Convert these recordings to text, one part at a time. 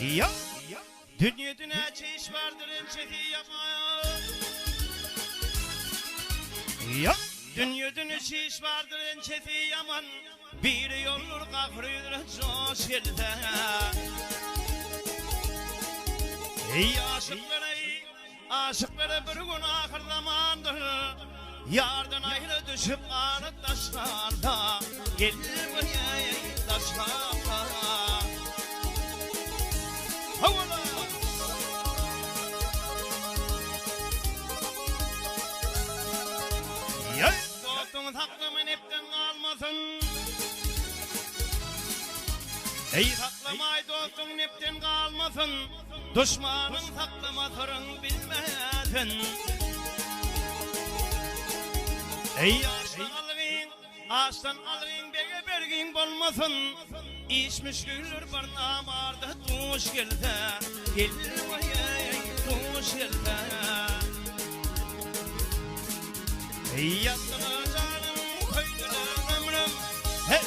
Ya dünyada ne çeşit vardır ençeti yapmaya. Ya dünyada ne çeşit vardır ençeti yaman. Bir yolur kahrıdır coş gelse. Ey aşıkları bir gün ahir zamandır. Yardan ayrı düşüp ağrı taşlarda. Gelir buraya taşlarda. Havala! Yay! Dostun saklamayın hepten kalmasın. Ey saklamay dostun hepten kalmasın. Düşmanın saklamasın bilmezsin. Ey ağaçtan alın bege bergin olmasın. İçmiş gülür bir namarda tuş gelse. Gelir vay tuş gelse. Ey yandılar canım koydular ömrüm. Hey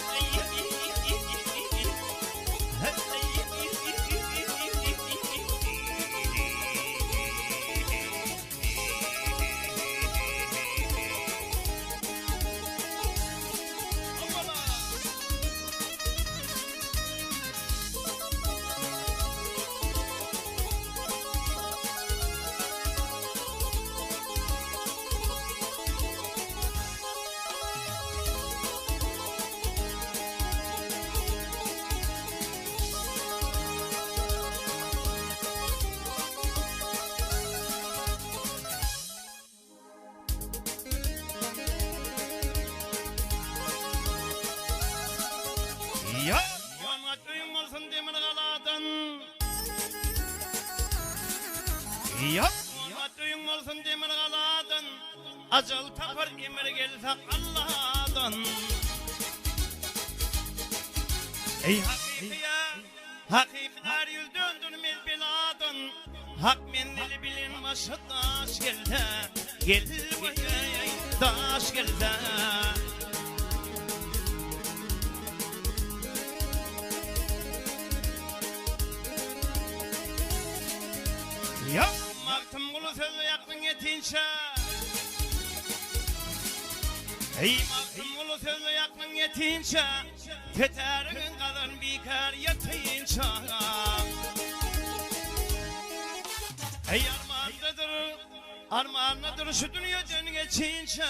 ya yamat uyum olsun demir kaladın. Ya yamat uyum olsun demir kaladın. Acıl tapar emir gelsek Allah'dan. Ey hakikler yüz döndürmez biladın. Hak mendili bilin başı taş gelse. Gelir vay taş gelse. Ya maktım kulu sözü yaktın yetince. Ey maktım kulu sözü yaktın yetince. Teterin kadar bikar yatayınca. Ey armağandadır şu dünyadan geçince.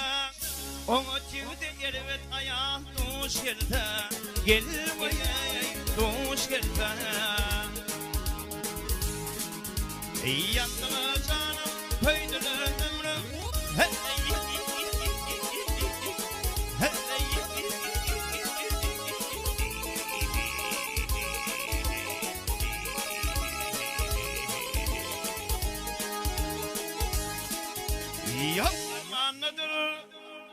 Onu tüyde elbet ayağı tuş gelse. Gelir vay tuş gelse. Ey yandılar canım koydular ömrüm. Hey ya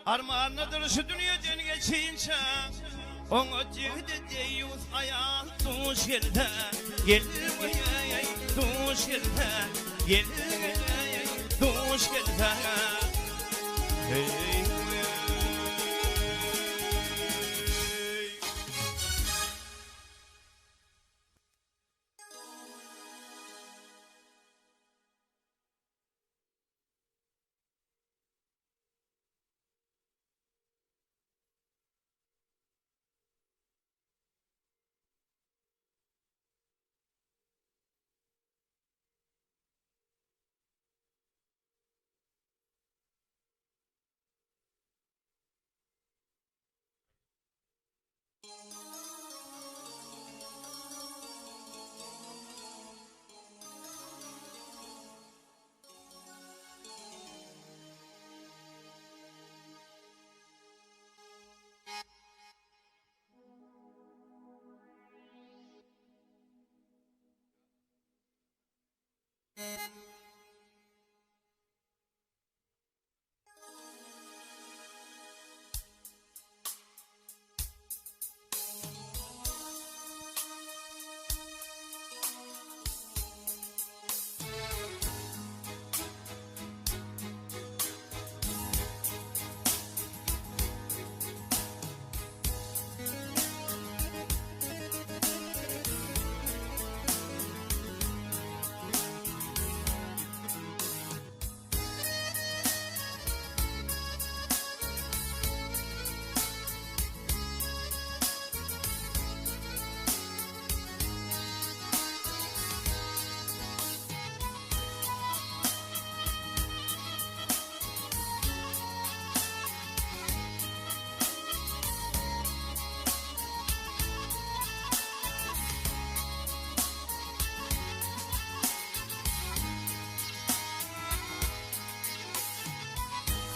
armağandadır şu dünyadan geçince. Onu cühde yüz ayağı tuş gelse. Gelir vay tuş gelse. Gelir vay tuş gelse. Hey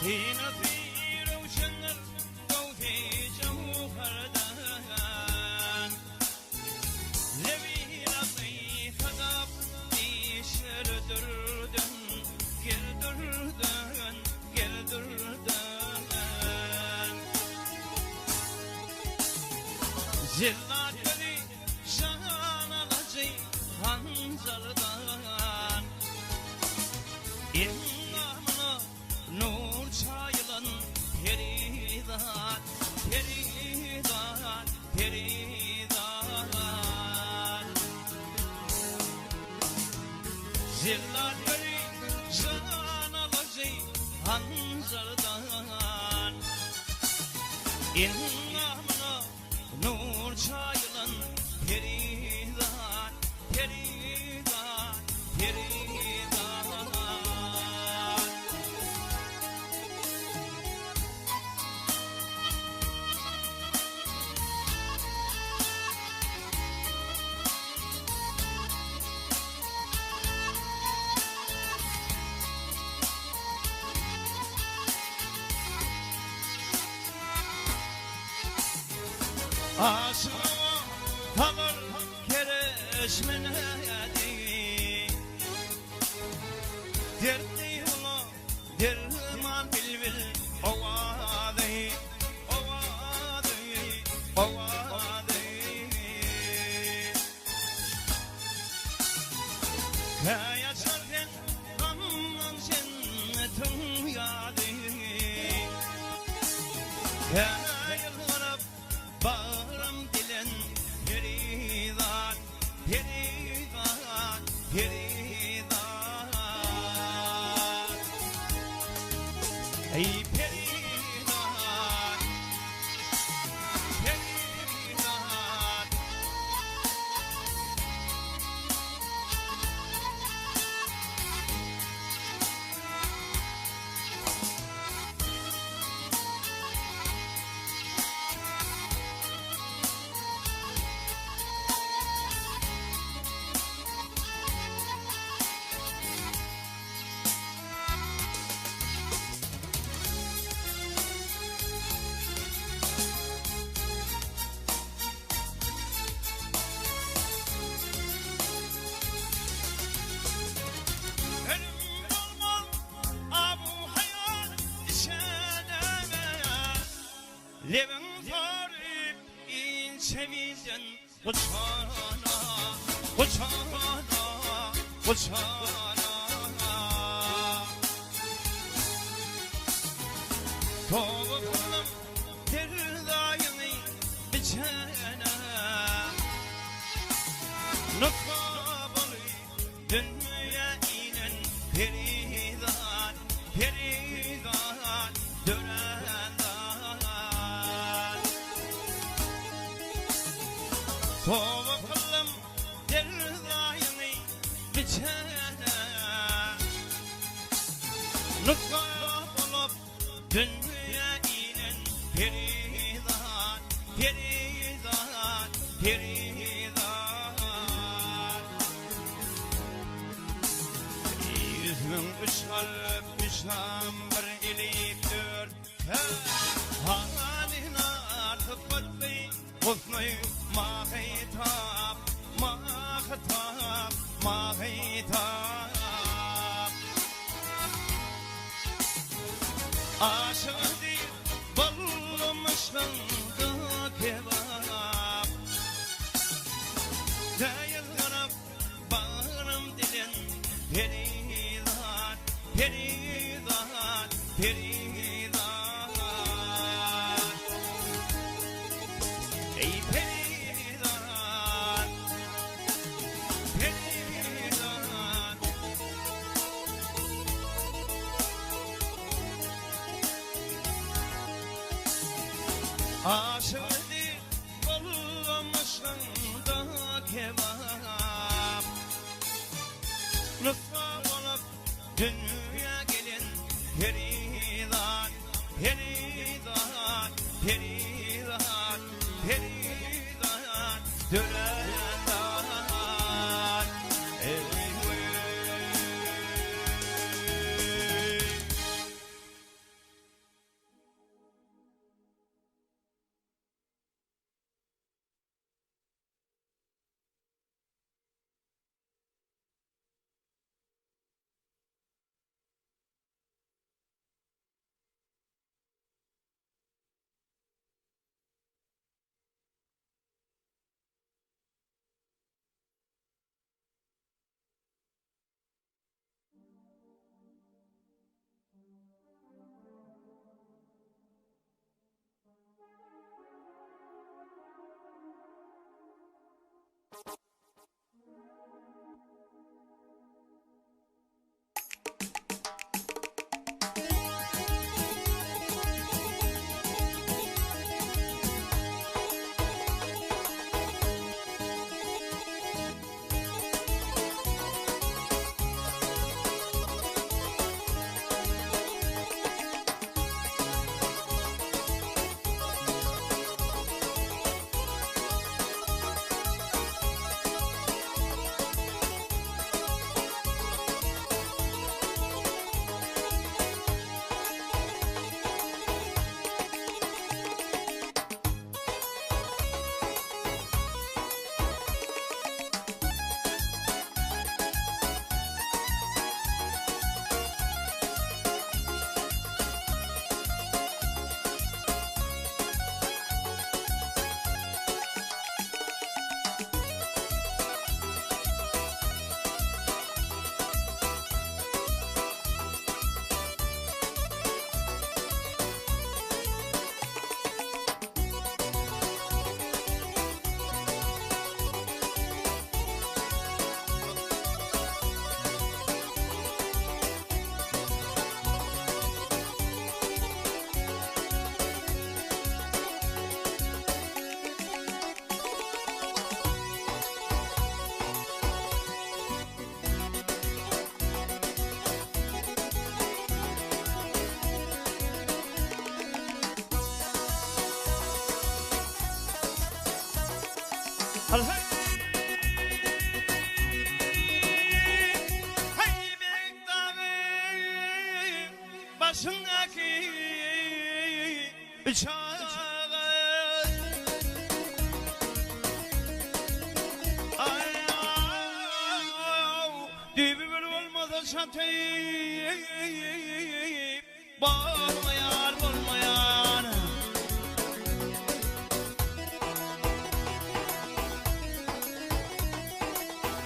هنا في روشن قوتي جوهردان لبي ربي خطب ديشر دردن Geldurdan, geldurdan Zillatları şan alacak hanzardan İmamına nur çayılan peridan Peridan, peridan Zillatları şan alacak hanzardan İmamına nur çayılan peridan Peridan, peridan Aşığıma kalır kereşmene değil Dertli yola derman bilbil ovadı Ovadı, ovadı Kaya çarken kanman cennetin yadı Kaya yıllarıp bağrım dilen peridan, peridan, peridan Ey peridan, peridan Levin farip in sevinden uçana, uçana, uçana Tova kulum derdayını biçene Nutfa balı dünya inen peridan, peridan dönen Tova kulum derdayını biçene Nutfa bulup dünya inen peridan, peridan, peridan Yüzümün ışarıp ışam bir elip dört Halina tıbbıtlı Husnü mahitap, mahitap, mahitap Aşık değil, bulmuşsun da kebap Değil yanıp bağrım dilin peridan, peridan, peridan Ey peridan, peridan Aşık değil, bulmuşsun da kebap Lütfa olup dünya gelin peridan, peridan, peridan, peridan dönen ey Başındaki çağı dübür olmadı çatayım bolmayar bolmayar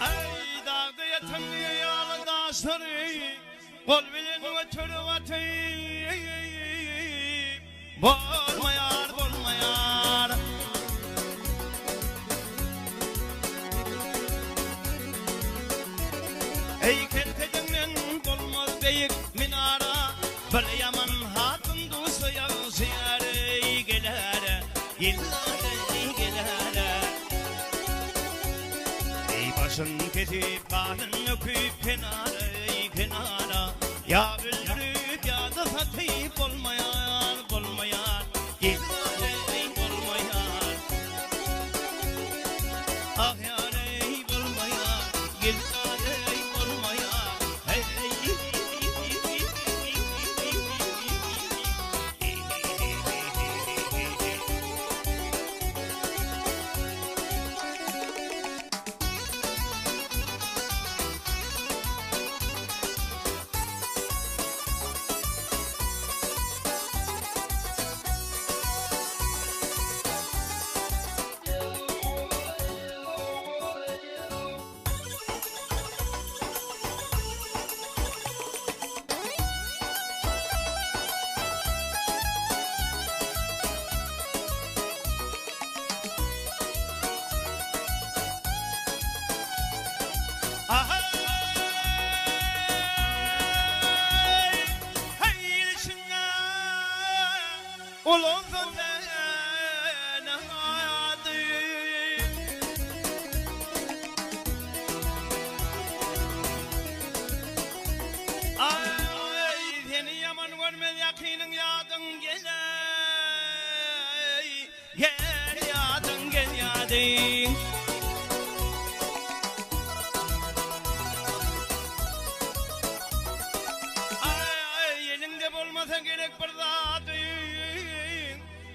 ay dağda yatan yağlı daşları kol bilin ve törü atayım bolmayar bolmayar ey kertecenden bolmaz beyik minara bir yaman hatun dostu yansıyar ey gelere yıllar gelere ey başın kesip kanın öpüp kenara ey kenara ya öldürüp ya da satayıp bolmayar bolmayar yıllar bolmayar ah yar ey bolmayar yıllar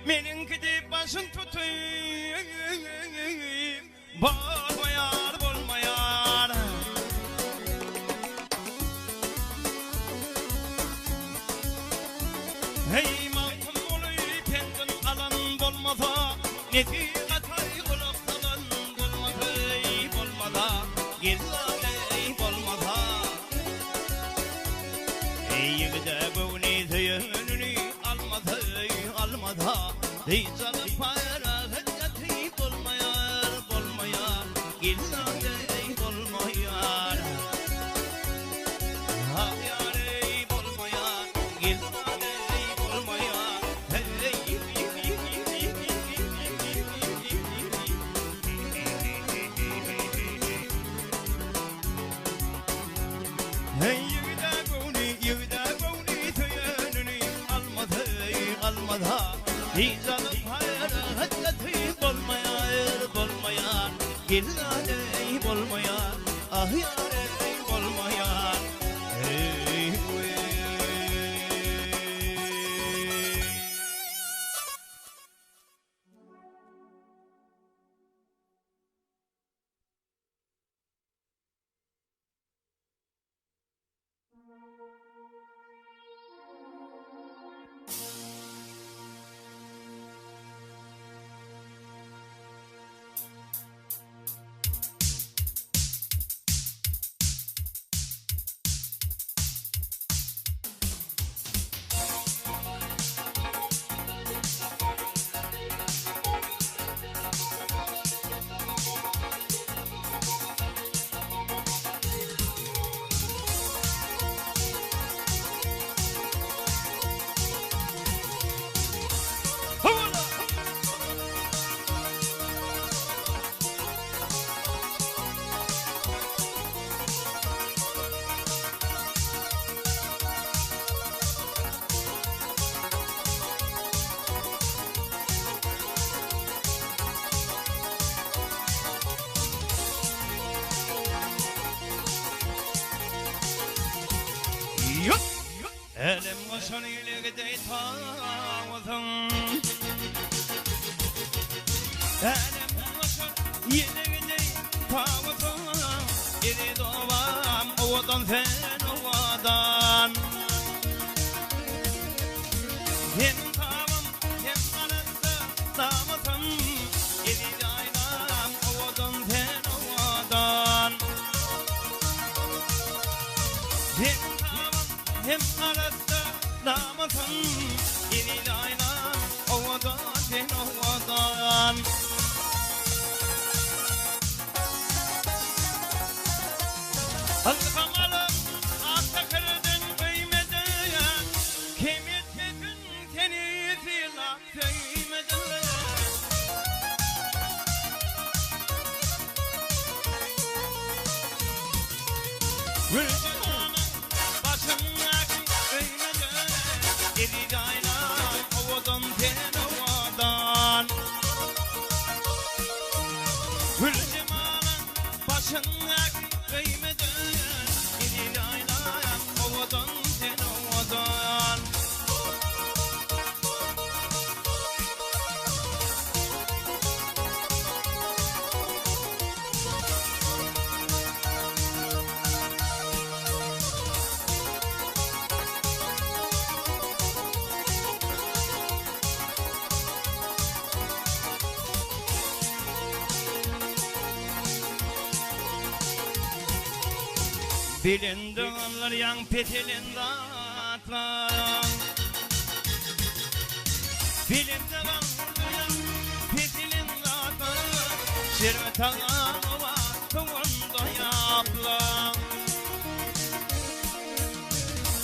Menin gidip başın tutayım bolmayar bolmayar hey malkım olup kendin alan bolmasa neti atay olup alan bolmasa bolmasa gizlade bolmasa hey yigide buni zeyönünü almasa almasa Diyeceğim para hıccati bolmayar bolmayar gillade bolmayar ha yare bolmayar gillade bolmayar hey hey yıda goni tüyönünü almadı Diyeceğim para hıccati bolmayar bolmayar gillade bolmayar ah yare bolmayar hey şönüyle de tağızım Elim başa yine de tağızım İri doğam ovadan sen ovadan Hem tağım hem arası dağızım İri daynam ovadan sen ovadan Hem tağım hem arası dağızım İri daynam ovadan sen ovadan Alkamalım akta kırdın kıymetine Kim etmedin seni filan kıymetine Vücudanın başındaki kıymetine Geri daynan ovadan ten ovadan Vücudanın başındaki kıymetine Geri daynan ovadan ten ovadan Bilin dağlar yan petilin dağlar Bilin dağlar yan petilin dağlar Şirvet ağava kıvında yaplar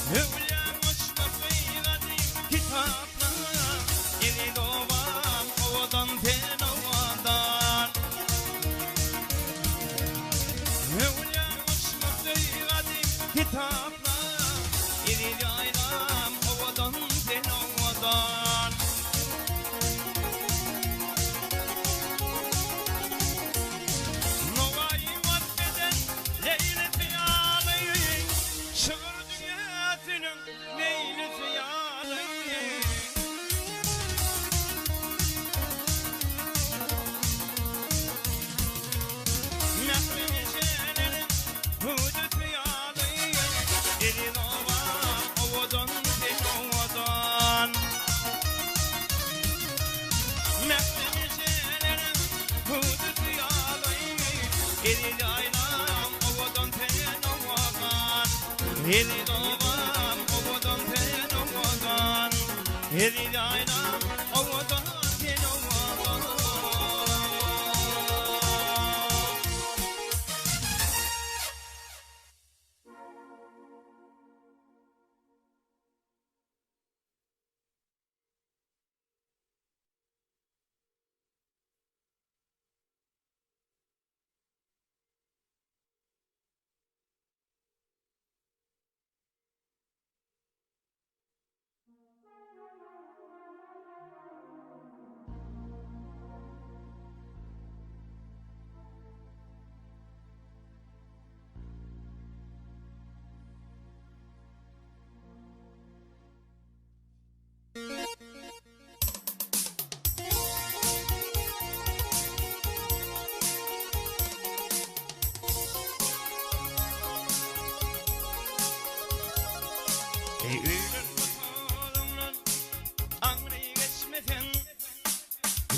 Hüvlem uçması gadi kitaplar Yeni doğan ovadan ten ovadan Hüvlem uçması kitaplar İri daynam ovadan sen ovadan Novayı vaddeden leylesi yâlayı Şığır dünyasının meylesi yâlayı Mehmet şehirlerin hudut yâlayı Elin ovan ovadan sen ovadan Mehmet şehirlerin hudut yâlayı Elin aynam ovadan sen ovadan Elin ovan ovadan sen ovadan Elin aynam ovadan sen ovadan Eylül kutuğunun ağrı geçmeden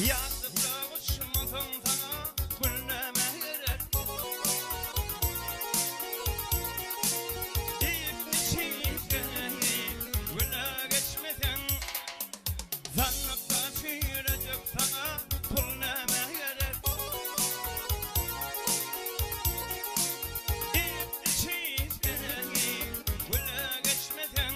Yazıkta uçmadın sana gülneme gerer Deyip içinden güle geçmeden Zanlıkta çiğrecek sana gülneme gerer Deyip içinden güle geçmeden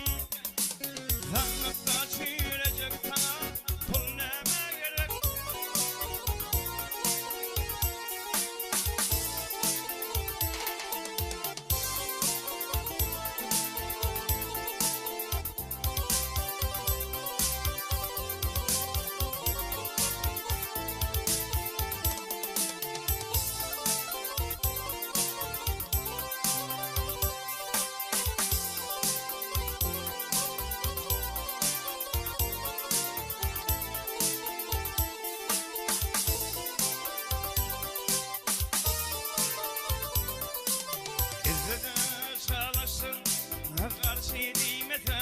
bahşi nimete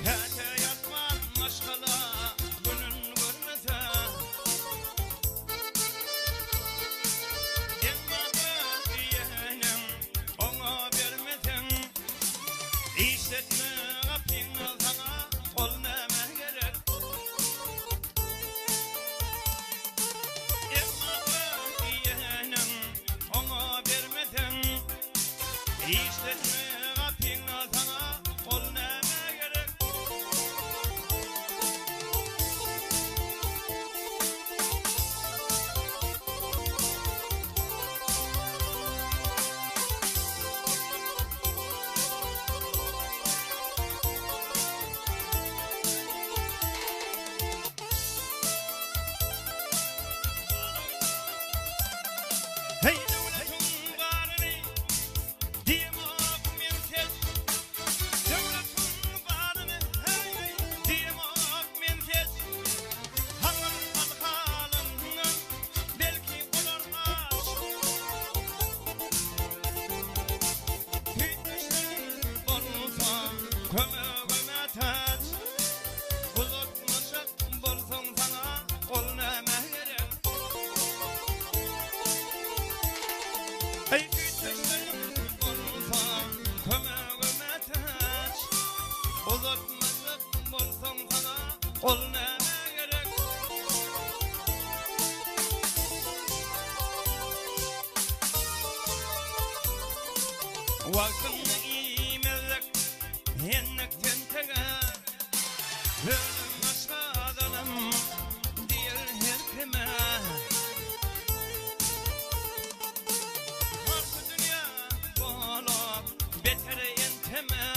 Kete yatman maşkala günün görmete Demmadı yeğenim ona vermedin İşletme kapını sana ol neme gerek Demmadı yeğenim ona vermedin İşletme kapını sana ol neme gerek Hey devletin varını diyemak mümkün Devletin varını hey diyemak mümkün Halın halkalının belki olur aç Tüytüşün olsa kömöğüme taç Uzatmışık bulsun sana ol neme gerek Hey tüytüşün olsa kömöğüme taç Uzatmışık bulsun sana ol neme gerek Vaktini imelek yennekten teger Ölüm aşağıdanım diğer her kime Harfı dünya bulup betere yenteme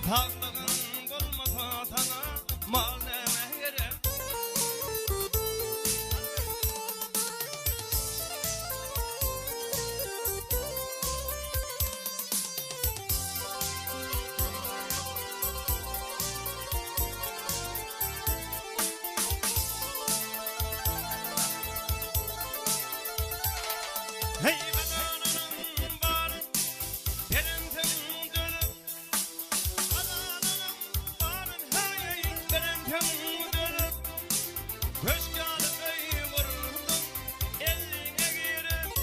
Tağlığın bulmasa sana mal neme gerek Hey badananın barın Berentin dönüp Badananın barın Hey berentin dönüp Köşkalı köy vurdum Eline girip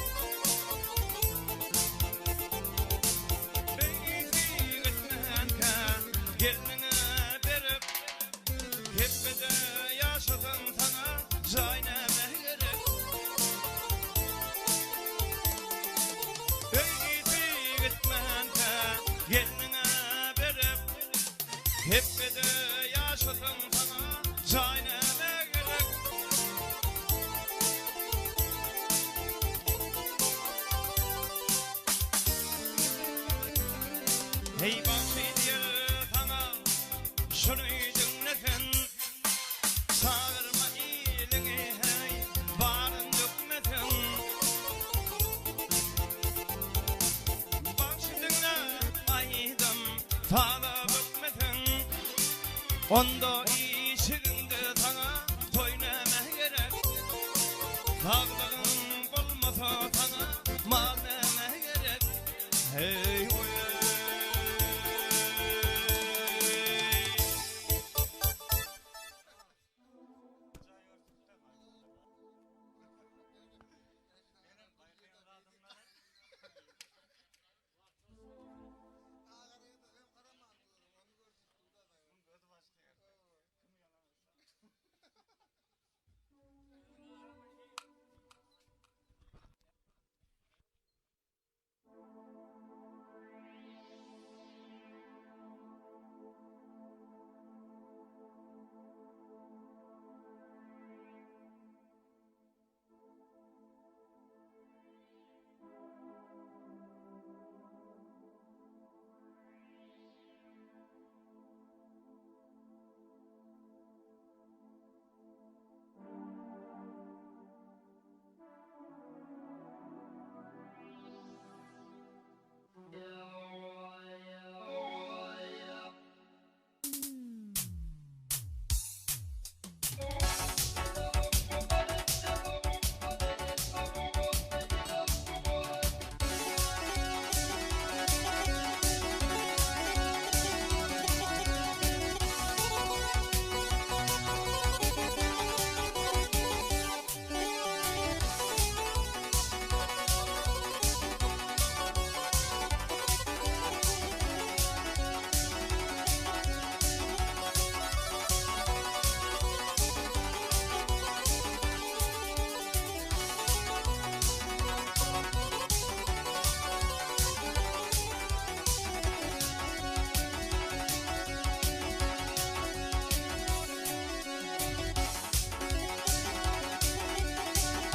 Beyti gitmenken Geline berip Hepede yaşadın sana Zayneme gerek Beyti gitmenken Geline berip Hepede yaşadın sana Zayneme gerek Hey bahşi diye sana şunu dinletin Sağırma iyiliği hey barın dökmetin Bahşi dinle aydım tağla bökmetin Onda işiginde sana toyneme gerek Dağların bulmasa sana mal neme gerek Hey oy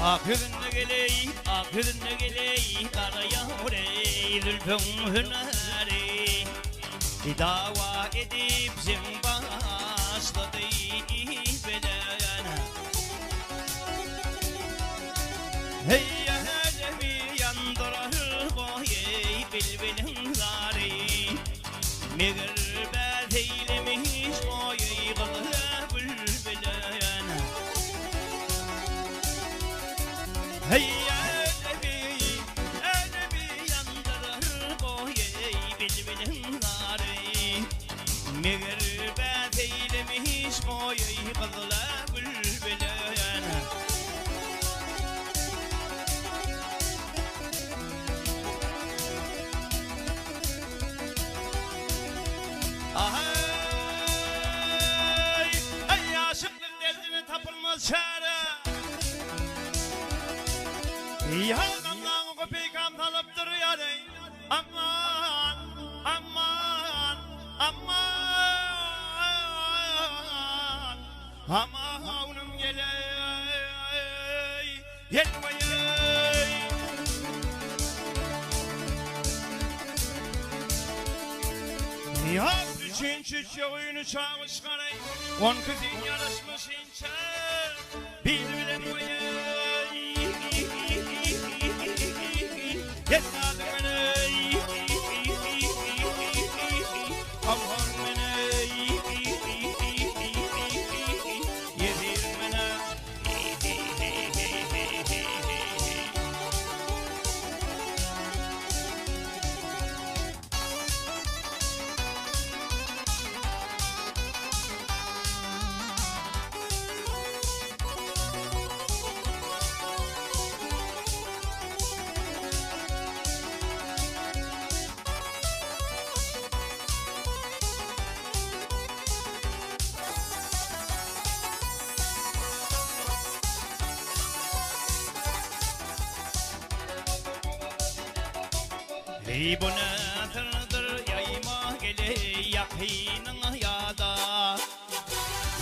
Akırını geley, akırını geley, karaya orey, zülfün hüneri. Dava edip zin başladı belen. Hey alemi yandırır boyey bilbilin zari. Meğer bel eylemiş boyey kılığı bülbülen. Hey alemi yandırır boyey bilbilin zari. Meğer bel eylemiş boyey kılığı bülbülen. Ay aşıklık derdine tapılmaz çare. Yalgamdan kopikam talıptır yarey. Aman, aman, aman. Amanım geley, gelmeyey. Yap için çiçeği oyunu çağış karey. On kızın yarışmış ince. Bilbilen boyey. Yetmedin beni. Aman beni. Yedir beni. Ey bu nedir yayma gele yakinin yada.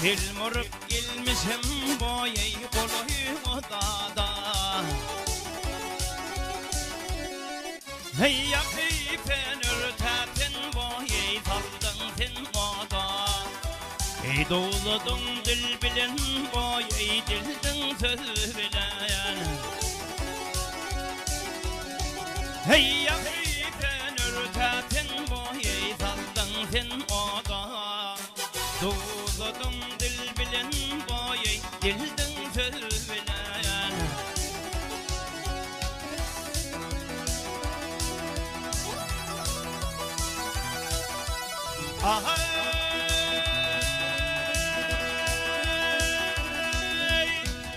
Dil murup gelmişim boyay koloyu odada. Hey yakı penür tepin boyay saldın sen oda. Ey doğuladın dil bilen boyay dildin söz bilen. Hey yakı Örtetin boyay saldın sen oda. Doğuladın dil bilen boyay dildin söz bilen.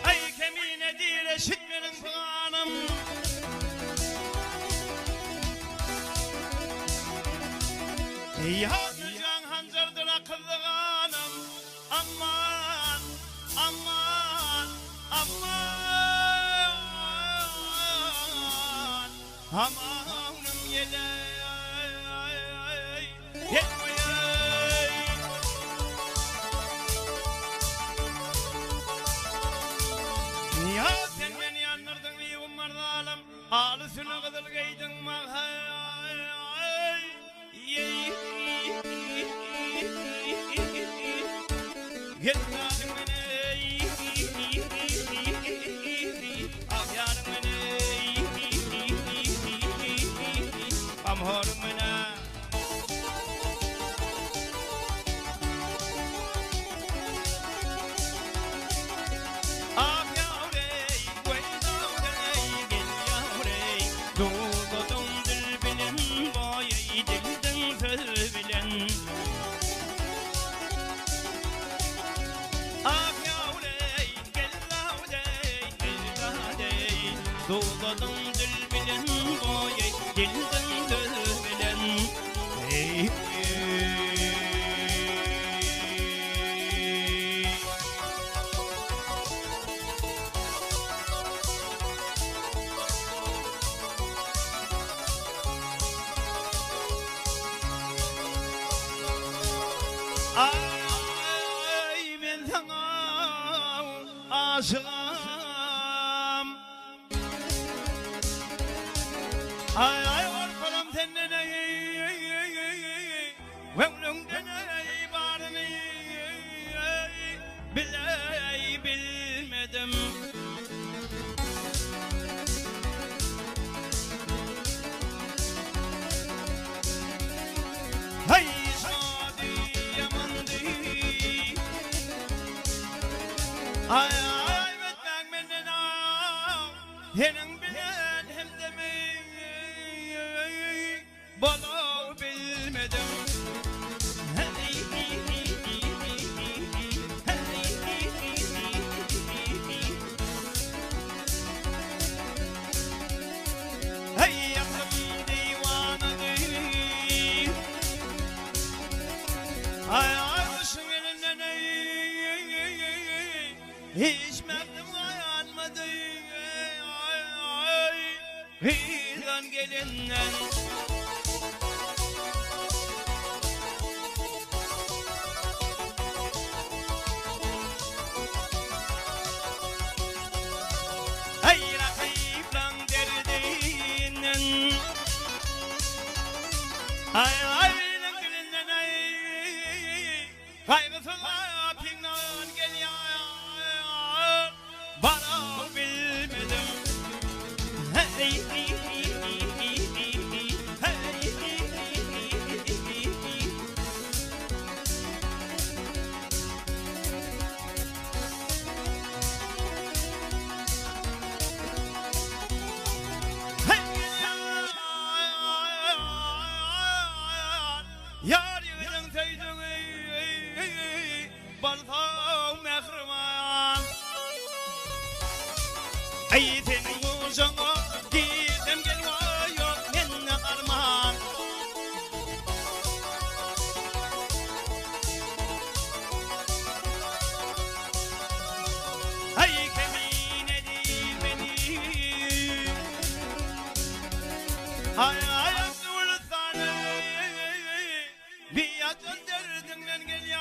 Ay kemine değil eşitmenin planım. Yazıcan hancardır akıllı kanım. Aman, aman, aman. Amanım yeley, yetmeyey. Ya sen beni yandırdın iyi umarlarım. Ağlısını kıdırgaydın mağay. Yetmedin beni, afyarın beni, amharın beni. Afyarey, güeydarey, gel yavrey, doğdun dil bilen boyay dildin söz bilen. Doğdun dil bilen boyay dildin söz bilen. Hey ay ben sana aşığım. Ay ay orkalam tennene Vemlümden ey barını Biley bilmedim Hey şadi yamandı Ay ay betmek menden ağ Henin bilen hem de mi Bana bilmedim Hey yakım divanadı Ay ay başım elinden Hiç mevdim ayanmadı Ay ay Hıdan gelinden Hey rakiplan derdinin Ay ay gelinden ay Kaygısına pingan geliyor Bana bilmedim Hey Yar yüzün teyzün Baltağım mehriman Eytin kuzunu Gidem geliyor yok minne arman Ay kemin edil beni Ay ay Biat önderdin geliyor